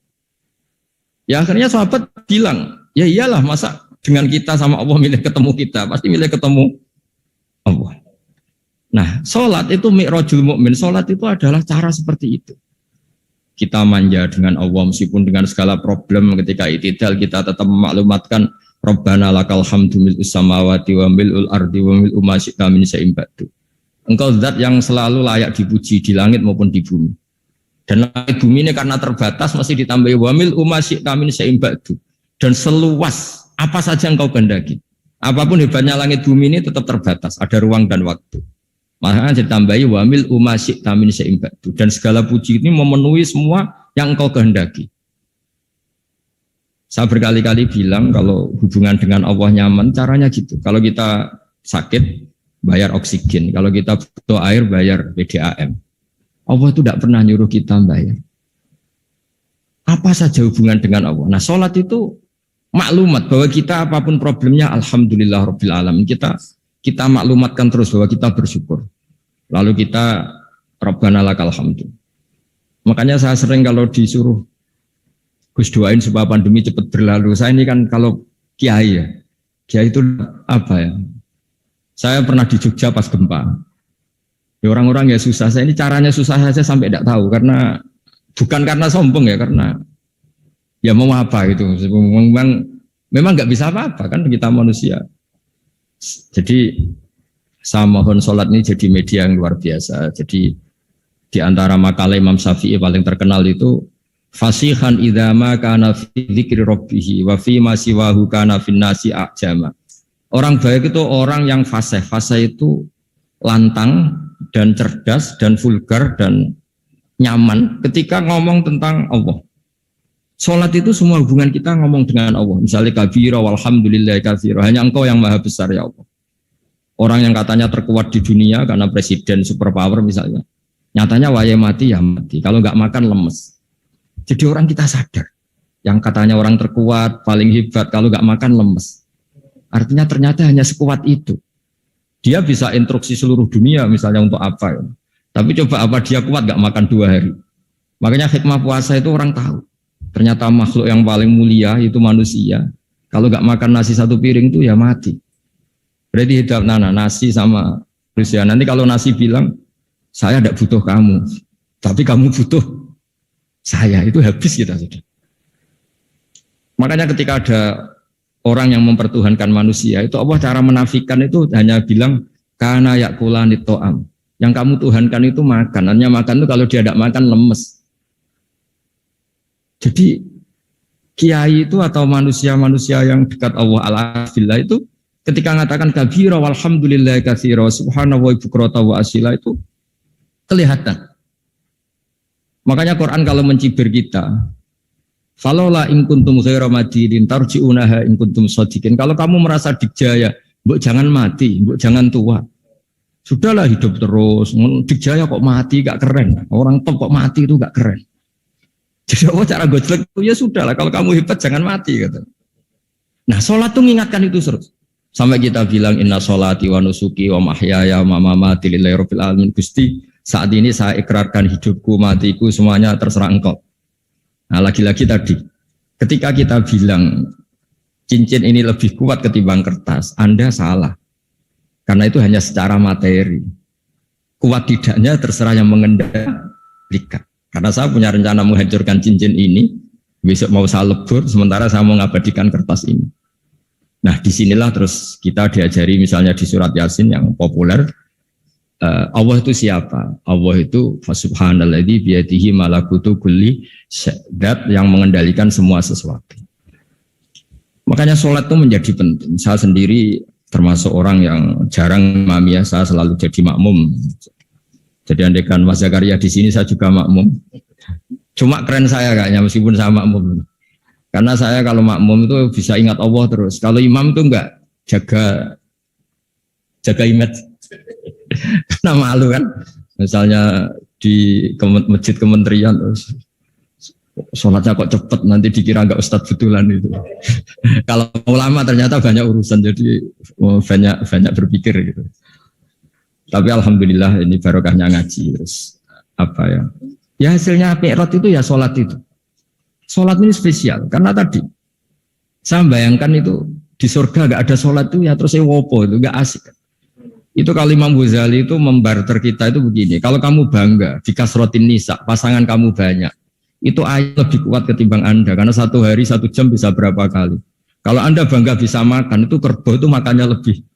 Ya akhirnya sahabat bilang, ya iyalah masa dengan kita sama Allah milih ketemu kita, pasti milih ketemu Allah. Nah, sholat itu mi'rajul mu'min, sholat itu adalah cara seperti itu. Kita manja dengan Allah meskipun dengan segala problem, ketika itidal kita tetap memaklumatkan Rabbana lakal hamdu mil'us samawati wa mil'ul ardi wa mil'u ma syi'ta min syai'in ba'du. Engkau zat yang selalu layak dipuji di langit maupun di bumi. Dan langit bumi ini karena terbatas masih ditambahi wamil umasyi tamin seimbadu, dan seluas apa saja engkau kehendaki. Apapun hebatnya langit bumi ini tetap terbatas, ada ruang dan waktu. Makanya ditambahi wamil umasyi tamin seimbadu, dan segala puji ini memenuhi semua yang engkau kehendaki. Saya berkali-kali bilang kalau hubungan dengan Allah nyaman, caranya gitu. Kalau kita sakit bayar oksigen, kalau kita butuh air bayar PDAM. Allah itu tidak pernah nyuruh kita bayar. Apa saja hubungan dengan Allah. Nah, sholat itu maklumat bahwa kita apapun problemnya, alhamdulillah rabbil alamin. Kita maklumatkan terus bahwa kita bersyukur. Lalu kita Rabbana lakal hamdu. Makanya saya sering kalau disuruh Gus doain supaya pandemi cepat berlalu. Saya ini kan kalau kiai ya, kiai itu apa ya? Saya pernah di Jogja pas gempa. Ya orang-orang ya susah. Saya ini caranya susah saja sampai tidak tahu karena bukan karena sombong ya, karena ya mau apa gitu. Memang nggak bisa apa-apa kan kita manusia. Jadi saya mohon sholat ini jadi media yang luar biasa. Jadi di antara makalah Imam Syafi'i paling terkenal itu fasihan idama kana fi dzikri rabbih wa fi ma siwahu kana fin nasi ajama. Orang baik itu orang yang fasih. Fasih itu lantang dan cerdas dan vulgar dan nyaman ketika ngomong tentang Allah. Sholat itu semua hubungan kita ngomong dengan Allah. Misalnya kabira walhamdulillah katsira. Hanya engkau yang maha besar ya Allah. Orang yang katanya terkuat di dunia karena presiden superpower misalnya. Nyatanya waya mati ya mati. Kalau nggak makan lemes. Jadi orang kita sadar. Yang katanya orang terkuat, paling hebat. Kalau nggak makan lemes. Artinya ternyata hanya sekuat itu. Dia bisa instruksi seluruh dunia misalnya untuk apa ya. Tapi coba apa dia kuat nggak makan 2 hari. Makanya hikmah puasa itu orang tahu. Ternyata makhluk yang paling mulia itu manusia. Kalau nggak makan nasi 1 piring itu ya mati. Berarti hidup nasi sama manusia. Nanti kalau nasi bilang saya tidak butuh kamu, tapi kamu butuh saya, itu habis kita sudah. Makanya ketika ada orang yang mempertuhankan manusia, itu Allah cara menafikan itu hanya bilang kana yakulani to'am. Yang kamu tuhankan itu makan. Hanya makan itu kalau dia tidak makan lemes. Jadi kiai itu atau manusia-manusia yang dekat Allah ala-fillah itu ketika mengatakan kabira walhamdulillah katsira subhanahu wa bukrata wa asila itu kelihatan. Makanya Quran kalau mencibir kita, falaula in kuntum ghaira madidin tarji'unaha in kuntum shadiqin. Kalau kamu merasa dikjaya, mbok jangan mati, mbok jangan tua. Sudahlah hidup terus. Dikjaya kok mati gak keren. Orang top kok mati itu gak keren. Jadi Allah cara gojlek itu ya sudahlah. Kalau kamu hebat jangan mati kata. Nah, sholat itu mengingatkan itu terus. Sampai kita bilang inna sholati wa nusuki wa mahyaya wa mamati lillahi rabbil alamin. Gusti, saat ini saya ikrarkan hidupku, matiku semuanya terserah Engkau. Nah, lagi-lagi tadi ketika kita bilang cincin ini lebih kuat ketimbang kertas, Anda salah. Karena itu hanya secara materi. Kuat tidaknya terserah yang mengendalikan. Karena saya punya rencana menghancurkan cincin ini, besok mau saya lebur, sementara saya mau mengabadikan kertas ini. Nah, disinilah terus kita diajari misalnya di surat Yasin yang populer, Allah itu siapa? Allah itu subhanalladzi biyadihi malakutu kulli syai'in, yang mengendalikan semua sesuatu. Makanya sholat itu menjadi penting. Saya sendiri termasuk orang yang jarang imami, saya selalu jadi makmum. Jadi andekan Mas Zakaria di sini saya juga makmum. Cuma keren saya kayaknya meskipun saya makmum. Karena saya kalau makmum itu bisa ingat Allah terus. Kalau imam itu enggak jaga image. Karena malu kan. Misalnya di masjid kementerian sholatnya kok cepet nanti dikira enggak ustadz betulan itu. Kalau ulama ternyata banyak urusan jadi banyak berpikir gitu. Tapi alhamdulillah ini barokahnya ngaji terus apa ya? Ya hasilnya mi'raj itu ya sholat itu. Sholat ini spesial karena tadi saya bayangkan itu di surga nggak ada sholat itu ya terus wopo itu nggak asik. Itu kalau Imam Ghazali itu membarter kita itu begini. Kalau kamu bangga di kasrotin nisa pasangan kamu banyak, itu ayat lebih kuat ketimbang Anda karena 1 hari 1 jam bisa berapa kali. Kalau Anda bangga bisa makan itu kerbau itu makannya lebih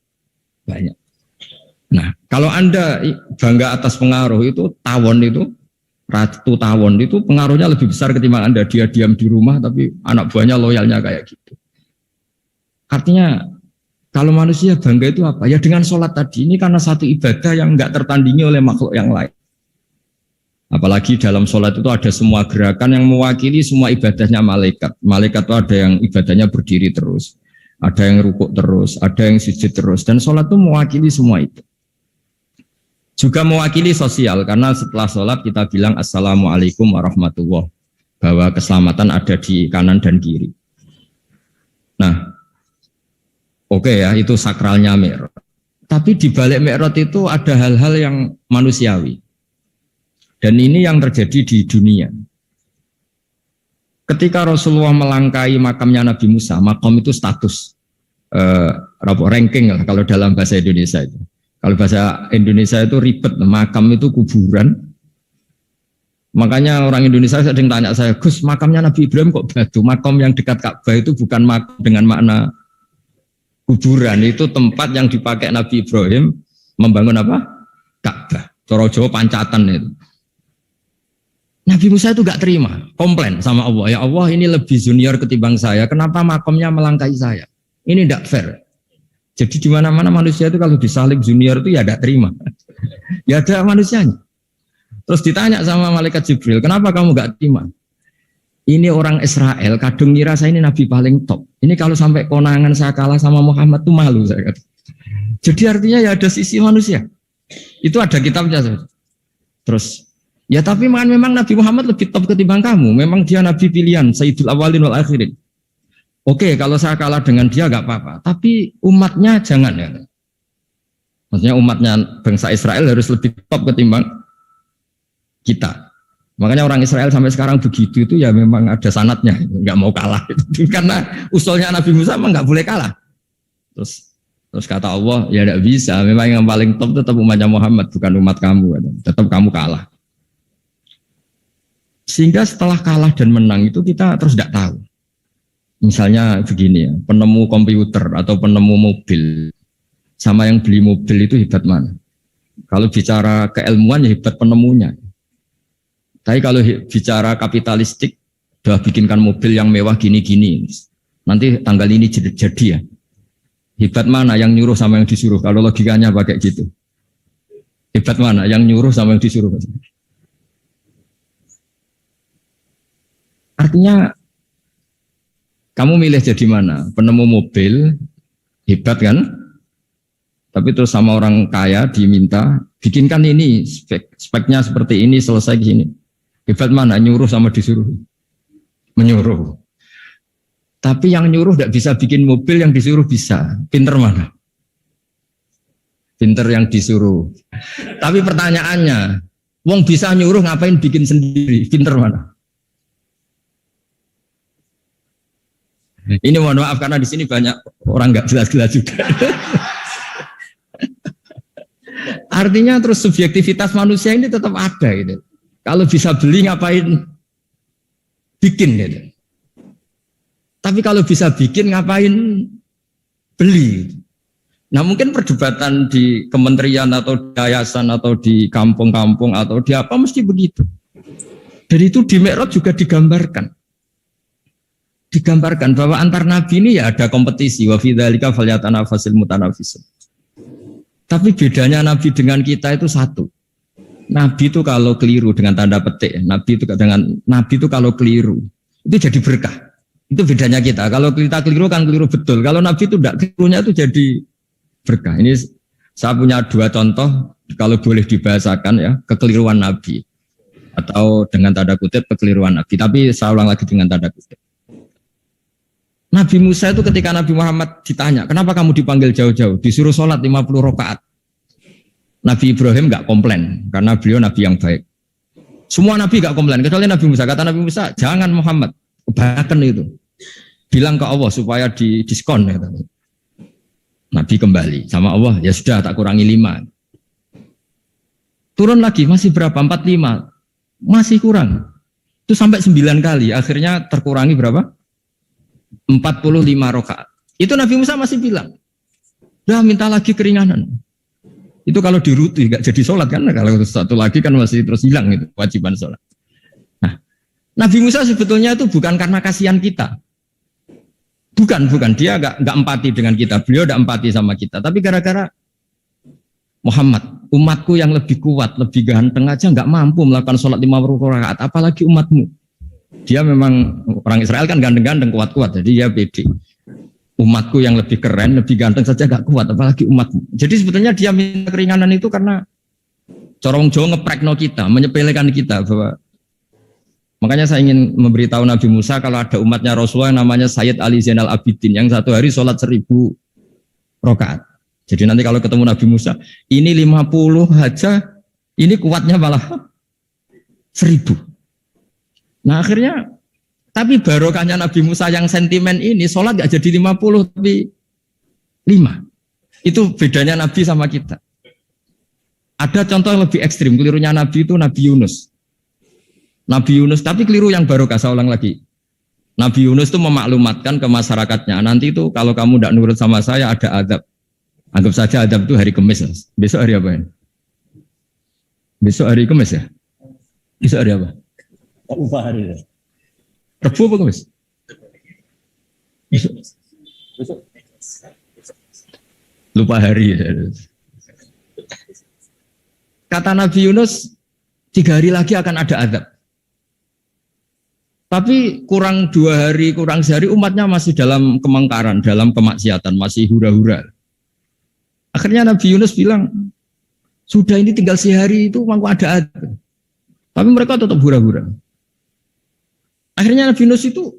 banyak. Nah, kalau Anda bangga atas pengaruh itu tawon itu, ratu tawon itu pengaruhnya lebih besar ketimbang Anda. Dia diam di rumah tapi anak buahnya loyalnya kayak gitu. Artinya kalau manusia bangga itu apa? Ya dengan sholat tadi ini karena satu ibadah yang enggak tertandingi oleh makhluk yang lain. Apalagi dalam sholat itu ada semua gerakan yang mewakili semua ibadahnya malaikat. Malaikat itu ada yang ibadahnya berdiri terus, ada yang rukuk terus, ada yang sujud terus. Dan sholat itu mewakili semua itu. Juga mewakili sosial, karena setelah sholat kita bilang Assalamualaikum warahmatullahi wabarakatuh, bahwa keselamatan ada di kanan dan kiri. Nah, oke ya, itu sakralnya Mi'raj. Tapi di balik Mi'raj itu ada hal-hal yang manusiawi. Dan ini yang terjadi di dunia. Ketika Rasulullah melangkai makamnya Nabi Musa, makam itu status, ranking lah kalau dalam bahasa Indonesia itu. Kalau bahasa Indonesia itu ribet, makam itu kuburan. Makanya orang Indonesia sering tanya saya, Gus, makamnya Nabi Ibrahim kok batu? Makam yang dekat Ka'bah itu bukan makam dengan makna kuburan, itu tempat yang dipakai Nabi Ibrahim membangun apa? Ka'bah. Cara Jawa pancatan itu. Nabi Musa itu gak terima, komplain sama Allah. Ya Allah, ini lebih junior ketimbang saya. Kenapa makamnya melangkahi saya? Ini tidak fair. Jadi di mana-mana manusia itu kalau disalib junior itu ya tidak terima. Ya ada manusianya. Terus ditanya sama malaikat Jibril, kenapa kamu gak terima? Ini orang Israel, kadung ngira saya ini nabi paling top. Ini kalau sampai konangan saya kalah sama Muhammad tuh malu saya kata. Jadi artinya ya ada sisi manusia. Itu ada kitabnya. Terus, ya tapi memang Nabi Muhammad lebih top ketimbang kamu. Memang dia nabi pilihan, Sayyidul Awalin wal Akhirin. Oke, kalau saya kalah dengan dia gak apa-apa. Tapi umatnya jangan ya. Maksudnya umatnya bangsa Israel harus lebih top ketimbang kita. Makanya orang Israel sampai sekarang begitu itu ya memang ada sanatnya, nggak mau kalah. Karena usulnya Nabi Musa memang nggak boleh kalah. Terus kata Allah, ya tidak bisa. Memang yang paling top tetap umatnya Muhammad, bukan umat kamu. Tetap kamu kalah. Sehingga setelah kalah dan menang itu kita terus tidak tahu. Misalnya begini ya, penemu komputer atau penemu mobil sama yang beli mobil itu hebat mana? Kalau bicara keilmuan ya hebat penemunya. Tapi kalau bicara kapitalistik, udah bikinkan mobil yang mewah gini-gini. Nanti tanggal ini jadi ya. Hebat mana yang nyuruh sama yang disuruh? Kalau logikanya pakai gitu. Hebat mana yang nyuruh sama yang disuruh? Artinya, kamu milih jadi mana? Penemu mobil, hebat kan? Tapi terus sama orang kaya diminta, bikinkan ini, speknya seperti ini, selesai gini. Hebat mana? Nyuruh sama disuruh? Menyuruh. Tapi yang nyuruh tidak bisa bikin mobil, yang disuruh bisa. Pinter mana? Pinter yang disuruh. Tapi pertanyaannya, wong bisa nyuruh ngapain bikin sendiri? Pinter mana? Ini mohon maaf karena di sini banyak orang nggak jelas-jelas juga. Artinya terus subjektivitas manusia ini tetap ada gitu. Kalau bisa beli ngapain bikin gitu. Tapi kalau bisa bikin ngapain beli. Nah mungkin perdebatan di kementerian atau di yayasan atau di kampung-kampung atau di apa mesti begitu. Dari itu di Mi'raj juga digambarkan. Digambarkan bahwa antar nabi ini ya ada kompetisi. Wa fi dzalika falyatanafasil mutanafisun. Tapi bedanya nabi dengan kita itu satu. Nabi itu kalau keliru dengan tanda petik, nabi itu kalau keliru itu jadi berkah. Itu bedanya kita. Kalau kita keliru kan keliru betul. Kalau nabi itu tidak kelirunya itu jadi berkah. Ini saya punya dua contoh kalau boleh dibahasakan ya kekeliruan nabi atau dengan tanda kutip kekeliruan nabi. Tapi saya ulang lagi dengan tanda kutip. Nabi Musa itu ketika Nabi Muhammad ditanya, kenapa kamu dipanggil jauh-jauh? Disuruh sholat 50 rakaat. Nabi Ibrahim enggak komplain, karena beliau Nabi yang baik. Semua Nabi enggak komplain, kecuali Nabi Musa. Kata Nabi Musa, jangan Muhammad, kebanyakan itu. Bilang ke Allah supaya didiskon. Ya. Nabi kembali sama Allah, ya sudah tak kurangi 5. Turun lagi, masih berapa? 45. Masih kurang. Itu sampai 9 kali, akhirnya terkurangi berapa? 45 rakaat. Itu Nabi Musa masih bilang, dah minta lagi keringanan. Itu kalau diruti nggak jadi sholat kan? Kalau satu lagi kan masih terus hilang itu kewajiban sholat. Nah, Nabi Musa sebetulnya itu bukan karena kasihan kita, bukan dia nggak empati dengan kita. Beliau nggak empati sama kita, tapi gara-gara Muhammad, umatku yang lebih kuat, lebih ganteng aja nggak mampu melakukan sholat 50 rakaat, apalagi umatmu. Dia memang orang Israel kan ganteng-ganteng, kuat-kuat, jadi dia pede. Umatku yang lebih keren, lebih ganteng saja gak kuat, apalagi umatmu. Jadi sebetulnya dia minta keringanan itu karena corong Jawa ngeprekno kita, menyepelekan kita bahwa makanya saya ingin memberitahu Nabi Musa kalau ada umatnya Rasulullah yang namanya Sayyid Ali Zainal Abidin yang satu hari sholat 1000 rakaat. Jadi nanti kalau ketemu Nabi Musa, ini 50 aja, ini kuatnya malah 1000. Nah akhirnya tapi barokahnya Nabi Musa yang sentimen ini, sholat gak jadi 50 tapi 5. Itu bedanya Nabi sama kita. Ada contoh yang lebih ekstrim, kelirunya Nabi itu Nabi Yunus. Nabi Yunus, tapi keliru yang barokah, saya ulang lagi. Nabi Yunus itu memaklumatkan ke masyarakatnya, nanti itu kalau kamu tidak nurut sama saya ada adab. Anggap saja adab itu hari Kamis. Besok hari apa ini? Besok hari Kamis ya? Besok hari apa? Lupa hari ya. Rebu apa Kamis? Besok. Lupa hari ya. Kata Nabi Yunus, 3 hari lagi akan ada azab. Tapi kurang 2 hari, kurang sehari umatnya masih dalam kemungkaran, dalam kemaksiatan, masih hura-hura. Akhirnya Nabi Yunus bilang, sudah ini tinggal sehari itu mau ada azab. Tapi mereka tetap hura-hura. Akhirnya Nabi Yunus itu,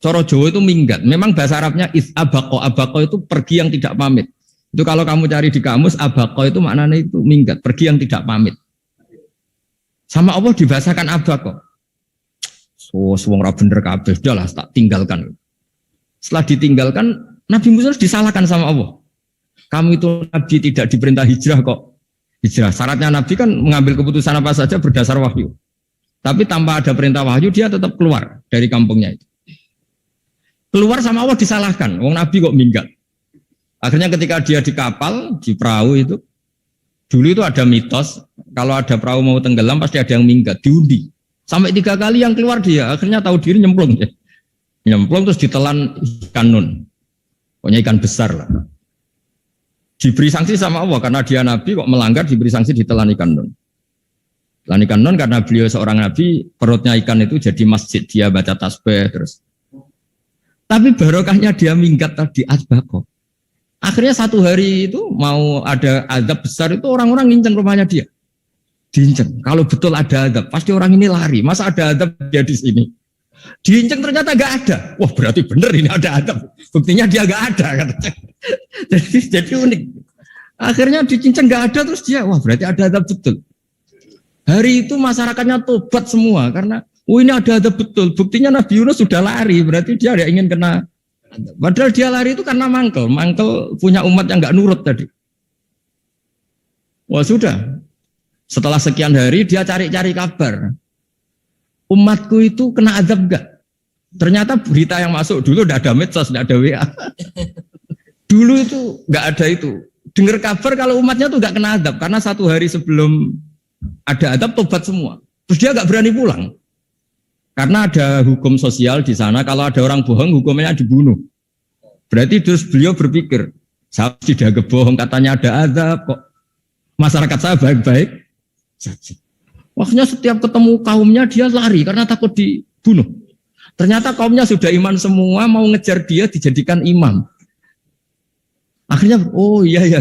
coro Jawa itu minggat. Memang bahasa Arabnya abako itu pergi yang tidak pamit. Itu kalau kamu cari di kamus, abako itu maknanya itu minggat, pergi yang tidak pamit. Sama Allah dibahasakan abako. So, wong ra bener kabeh, udahlah tak tinggalkan. Setelah ditinggalkan, Nabi Musa disalahkan sama Allah. Kamu itu Nabi tidak diperintah hijrah kok. Hijrah, syaratnya Nabi kan mengambil keputusan apa saja berdasar wahyu. Tapi tanpa ada perintah wahyu, dia tetap keluar dari kampungnya itu. Keluar sama Allah disalahkan, wong Nabi kok minggat. Akhirnya ketika dia di kapal, di perahu itu, dulu itu ada mitos, kalau ada perahu mau tenggelam pasti ada yang minggat, diundi. Sampai 3 kali yang keluar dia, akhirnya tahu diri nyemplung. Nyemplung terus ditelan ikan nun. Pokoknya ikan besar lah. Diberi sanksi sama Allah, karena dia Nabi kok melanggar, diberi sanksi ditelan ikan nun. Telan ikan nun karena beliau seorang Nabi, perutnya ikan itu jadi masjid, dia baca tasbih terus. Tapi barokahnya dia minggat tadi, asbako. Akhirnya 1 hari itu mau ada azab besar itu orang-orang nginceng rumahnya dia. Diinceng. Kalau betul ada azab, pasti orang ini lari. Masa ada azab dia di sini? Diinceng ternyata gak ada. Wah berarti benar ini ada azab. Buktinya dia gak ada. Katanya. Jadi unik. Akhirnya dicinceng gak ada terus dia, wah berarti ada azab betul. Hari itu masyarakatnya tobat semua karena ini ada azab betul. Buktinya Nabi Yunus sudah lari, berarti dia ada ingin kena. Padahal dia lari itu karena mangkel punya umat yang nggak nurut tadi. Wah sudah, setelah sekian hari dia cari-cari kabar. Umatku itu kena azab nggak? Ternyata berita yang masuk dulu udah ada medsos, udah ada WA. Dulu itu nggak ada itu. Dengar kabar kalau umatnya tuh nggak kena azab karena 1 hari sebelum ada azab tobat semua. Terus dia nggak berani pulang. Karena ada hukum sosial di sana, kalau ada orang bohong hukumnya dibunuh. Berarti terus beliau berpikir, saya tidak kebohong, katanya ada azab kok. Masyarakat saya baik-baik saja. Waktunya setiap ketemu kaumnya dia lari karena takut dibunuh. Ternyata kaumnya sudah iman semua, mau ngejar dia dijadikan imam. Akhirnya, oh iya.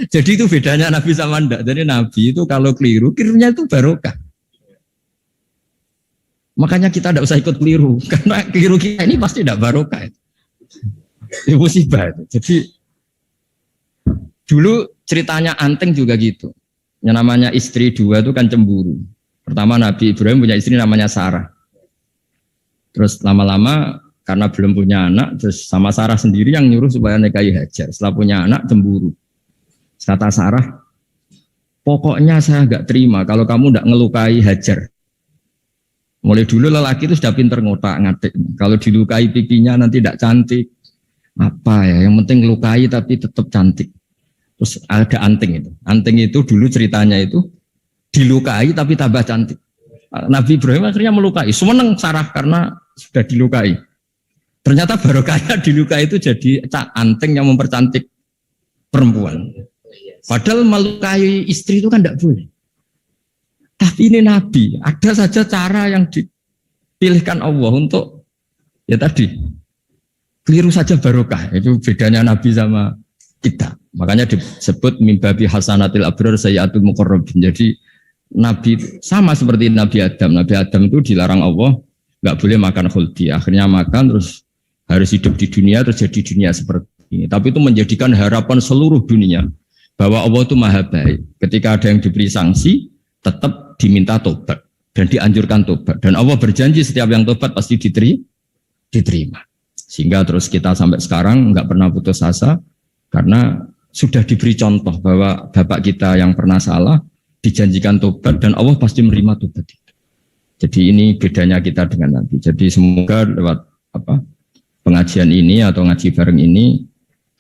Jadi itu bedanya Nabi sama ndak. Jadi Nabi itu kalau kelirunya itu barokah. Makanya kita tidak usah ikut keliru, karena keliru kita ini pasti tidak barokah. Itu musibah. Jadi dulu ceritanya Anteng juga gitu. Yang namanya istri 2 itu kan cemburu. Pertama Nabi Ibrahim punya istri namanya Sarah. Terus lama-lama karena belum punya anak, terus sama Sarah sendiri yang nyuruh supaya nikahi Hajar. Setelah punya anak cemburu. Kata Sarah, pokoknya saya nggak terima kalau kamu tidak ngelukai Hajar. Mulai dulu lelaki itu sudah pinter ngotak-ngatik. Kalau dilukai pipinya nanti tidak cantik. Apa ya, yang penting lukai tapi tetap cantik. Terus ada Anting itu. Anting itu dulu ceritanya itu dilukai tapi tambah cantik. Nabi Ibrahim akhirnya melukai. Seneng Sarah karena sudah dilukai. Ternyata barokahnya dilukai itu jadi Anting yang mempercantik perempuan. Padahal melukai istri itu kan tidak boleh. Tapi ini Nabi, ada saja cara yang dipilihkan Allah untuk ya tadi keliru saja barokah. Itu bedanya Nabi sama kita. Makanya disebut mimbabi hasanatil abrar sayyatul muqarrabin. Jadi Nabi sama seperti Nabi Adam. Nabi Adam itu dilarang Allah nggak boleh makan khuldi. Akhirnya makan terus harus hidup di dunia terus jadi dunia seperti ini. Tapi itu menjadikan harapan seluruh dunia bahwa Allah itu maha baik. Ketika ada yang diberi sanksi tetap diminta tobat dan dianjurkan tobat, dan Allah berjanji setiap yang tobat pasti diterima. Sehingga terus kita sampai sekarang nggak pernah putus asa karena sudah diberi contoh bahwa bapak kita yang pernah salah dijanjikan tobat dan Allah pasti menerima tobat itu. Jadi ini bedanya kita dengan Nabi. Jadi semoga lewat pengajian ini atau ngaji bareng ini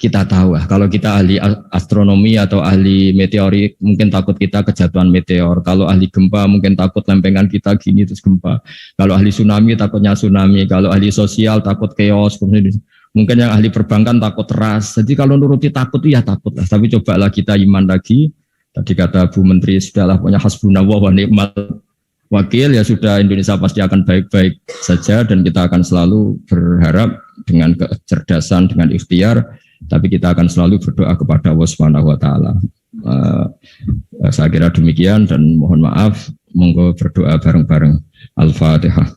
kita tahu kalau kita ahli astronomi atau ahli meteorik mungkin takut kita kejatuhan meteor. Kalau ahli gempa mungkin takut lempengan kita gini terus gempa. Kalau ahli tsunami takutnya tsunami. Kalau ahli sosial takut chaos. Mungkin yang ahli perbankan takut ras. Jadi kalau nuruti takut ya takut lah. Tapi cobalah kita iman lagi. Tadi kata Bu Menteri sudahlah punya hasbunallah wa ni'mal wakil, ya sudah, Indonesia pasti akan baik-baik saja dan kita akan selalu berharap dengan kecerdasan, dengan ikhtiar. Tapi kita akan selalu berdoa kepada Allah Subhanahu wa taala. Saya kira demikian dan mohon maaf, monggo berdoa bareng-bareng. Al-Fatihah.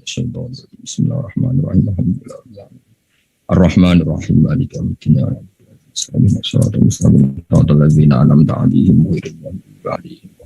Bismillahirrahmanirrahim. Ar-Rahmanir-Rahim. Maliki yaumiddin. Assalamualaikum warahmatullahi wabarakatuh.